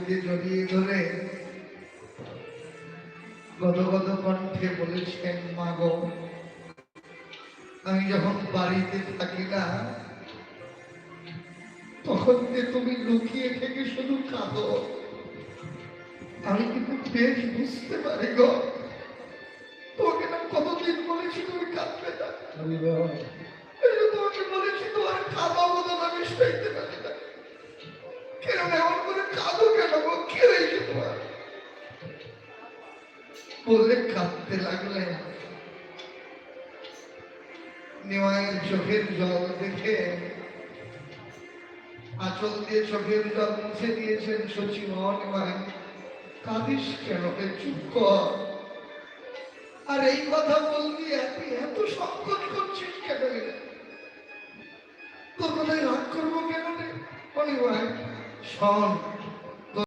দিয়ে জড়িয়ে ধরে গদগদ কণ্ঠে বলেছেন, মা গো, আমি যখন বাড়িতে থাকি না তখন যে তুমি লুকিয়ে থেকে শুধু কাঁদো, আমি কিন্তু বেশ বুঝতে পারি গো। তোমাকে না কতদিন বলেছি তুমি কাঁদবে না, তোমাকে বলেছি তোমার কাঁদা বদল আমি সইতে পারি না। কেন এমন করে কাঁদো কেন গো? কি হয়েছে তোমার? বললে কাঁদতে লাগলেন। নিমাইয়ের চোখের জল দেখে আঁচল দিয়ে চোখের জল মুছে দিয়েছেন সচিমন। কাঁদিস কেন? চুপ কর। আর এই কথা বলবি এত সংকোচ করছিস কেন? তোর কথায় রাগ করবো কেন? শোন,